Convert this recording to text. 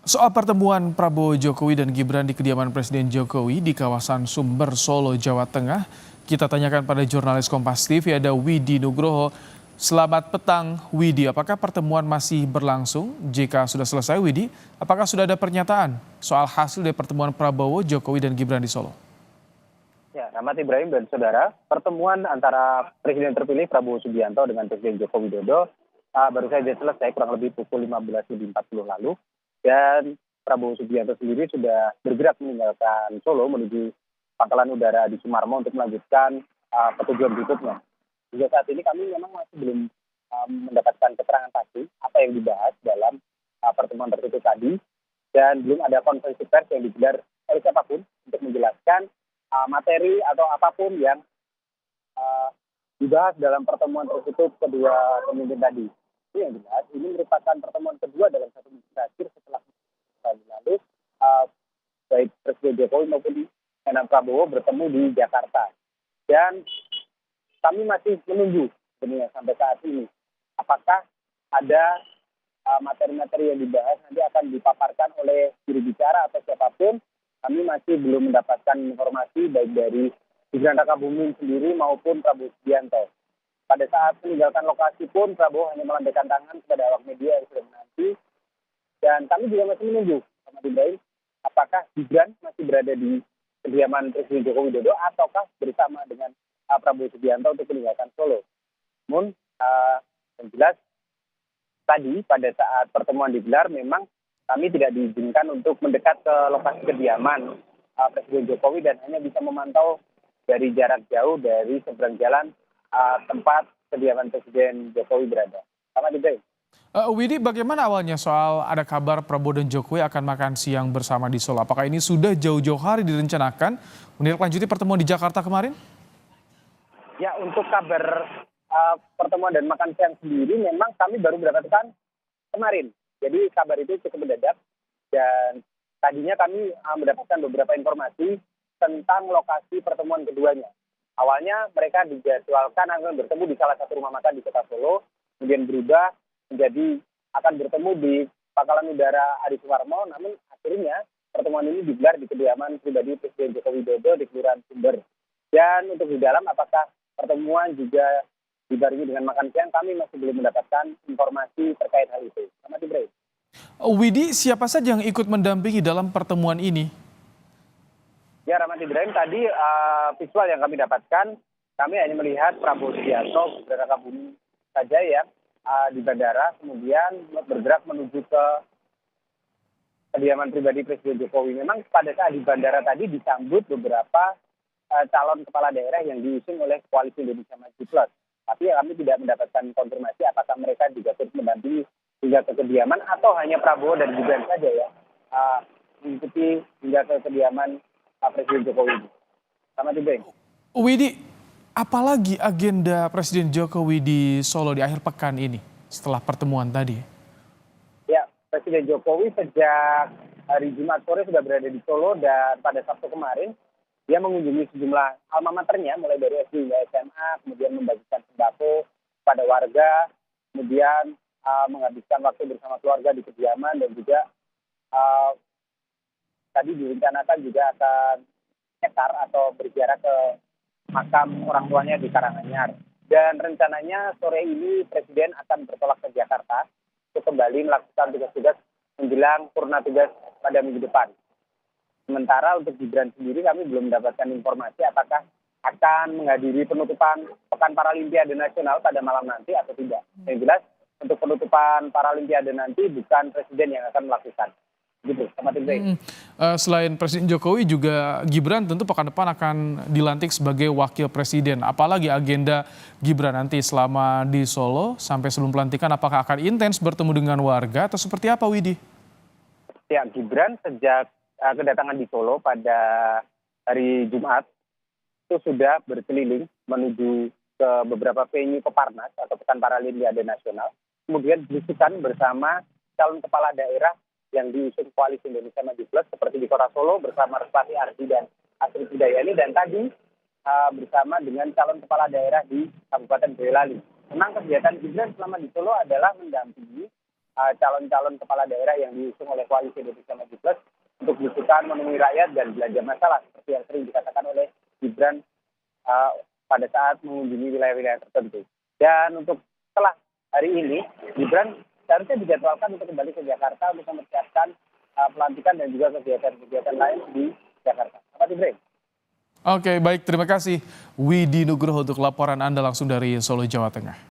Soal pertemuan Prabowo Jokowi dan Gibran di kediaman Presiden Jokowi di kawasan Sumber, Solo, Jawa Tengah, kita tanyakan pada jurnalis Kompas TV ada Widi Nugroho. Selamat petang Widi, apakah pertemuan masih berlangsung? Jika sudah selesai Widi, apakah sudah ada pernyataan soal hasil dari pertemuan Prabowo, Jokowi dan Gibran di Solo? Ya, Rahmat Ibrahim dan saudara, pertemuan antara Presiden terpilih Prabowo Subianto dengan Presiden Joko Widodo baru saja selesai kurang lebih pukul 15.40 lalu. Dan Prabowo Subianto sendiri sudah bergerak meninggalkan Solo menuju Pangkalan Udara di Sumarmo untuk melanjutkan petujuan berikutnya. Hingga saat ini kami memang masih belum mendapatkan keterangan pasti apa yang dibahas dalam pertemuan tersebut tadi. Dan belum ada konferensi pers yang digelar oleh siapapun untuk menjelaskan materi atau apapun yang dibahas dalam pertemuan tersebut kedua pemimpin tadi. Itu yang jelas, ini merupakan pertemuan kedua dalam satu minggu terakhir setelah lalu baik Presiden Jokowi maupun Menhan Prabowo bertemu di Jakarta. Dan kami masih menunggu sebenarnya sampai saat ini apakah ada materi-materi yang dibahas nanti akan dipaparkan oleh juru bicara atau siapapun. Kami masih belum mendapatkan informasi baik dari Gibran Rakabuming sendiri maupun Prabowo Subianto. Pada saat meninggalkan lokasi pun Prabowo hanya melambaikan tangan kepada awak media yang sudah menanti. Dan kami juga masih menunggu, Rahmat Ibrahim, apakah Gibran masih berada di kediaman Presiden Joko Widodo ataukah bersama dengan Prabowo Subianto untuk meninggalkan Solo. Namun yang jelas tadi pada saat pertemuan digelar memang kami tidak diizinkan untuk mendekat ke lokasi kediaman Presiden Jokowi dan hanya bisa memantau dari jarak jauh dari seberang jalan tempat kediaman Presiden Jokowi berada. Selamat Ibrahim. Widi, bagaimana awalnya soal ada kabar Prabowo dan Jokowi akan makan siang bersama di Solo? Apakah ini sudah jauh-jauh hari direncanakan menindaklanjuti pertemuan di Jakarta kemarin? Ya, untuk kabar pertemuan dan makan siang sendiri memang kami baru mendapatkan kemarin. Jadi kabar itu cukup mendadak dan tadinya kami mendapatkan beberapa informasi tentang lokasi pertemuan keduanya. Awalnya mereka dijadwalkan akan bertemu di salah satu rumah makan di Kota Solo, kemudian berubah menjadi akan bertemu di Pangkalan Udara Adi Sumarmo, namun akhirnya pertemuan ini digelar di kediaman pribadi Presiden Joko Widodo di Kelurahan Sumber. Dan untuk di dalam apakah pertemuan juga dibarengi dengan makan siang, kami masih belum mendapatkan informasi terkait hal itu. Selamat Ibrahim. Widi, siapa saja yang ikut mendampingi dalam pertemuan ini? Ya, Rahmat Ibrahim, tadi visual yang kami dapatkan, kami hanya melihat Prabowo Subianto, Gibran Rakabuming saja yang di bandara, kemudian bergerak menuju ke kediaman pribadi Presiden Jokowi. Memang pada saat di bandara tadi disambut beberapa calon kepala daerah yang diusung oleh Koalisi Indonesia Maju Plus. Tapi kami tidak mendapatkan konfirmasi apakah mereka juga turut mendampingi hingga ke kediaman atau hanya Prabowo dan Gibran saja ya mengikuti hingga ke kediaman Presiden Jokowi. Selamat Ibrahim. Widi, apalagi agenda Presiden Jokowi di Solo di akhir pekan ini setelah pertemuan tadi? Ya, Presiden Jokowi sejak hari Jumat sore sudah berada di Solo dan pada Sabtu kemarin dia mengunjungi sejumlah alma maternya mulai dari SD hingga SMA, kemudian membagikan sembako pada warga, kemudian menghabiskan waktu bersama keluarga di kediaman dan juga tadi direncanakan juga akan nyekar atau berziarah ke makam orang tuanya di Karanganyar. Dan rencananya sore ini Presiden akan bertolak ke Jakarta untuk kembali melakukan tugas-tugas menjelang purna tugas pada minggu depan. Sementara untuk Gibran sendiri kami belum mendapatkan informasi apakah akan menghadiri penutupan Pekan Paralimpiade Nasional pada malam nanti atau tidak. Yang jelas untuk penutupan Paralimpiade nanti bukan Presiden yang akan melakukan. Gitu, Selain Presiden Jokowi juga Gibran tentu pekan depan akan dilantik sebagai wakil presiden. Apalagi agenda Gibran nanti selama di Solo sampai sebelum pelantikan, apakah akan intens bertemu dengan warga atau seperti apa, Widi? Ya, Gibran sejak kedatangan di Solo pada hari Jumat itu sudah berkeliling menuju ke beberapa venue Peparnas atau Pekan Paralimpiade Nasional. Kemudian berusukan bersama calon kepala daerah yang diusung Koalisi Indonesia Maju Plus seperti di Kota Solo bersama Respati Ardi dan Astrid Hidayani dan tadi bersama dengan calon kepala daerah di Kabupaten Boyolali. Memang kegiatan Gibran selama di Solo adalah mendampingi calon-calon kepala daerah yang diusung oleh Koalisi Indonesia Maju Plus untuk belusukan menemui rakyat dan belajar masalah seperti yang sering dikatakan oleh Gibran pada saat mengunjungi wilayah-wilayah tertentu. Dan untuk setelah hari ini, Gibran seharusnya dijadwalkan untuk kembali ke Jakarta untuk mempersiapkan pelantikan dan juga kegiatan-kegiatan lain di Jakarta. Selamat Ibrahim. Oke, baik. Terima kasih Widi Nugroho untuk laporan Anda langsung dari Solo, Jawa Tengah.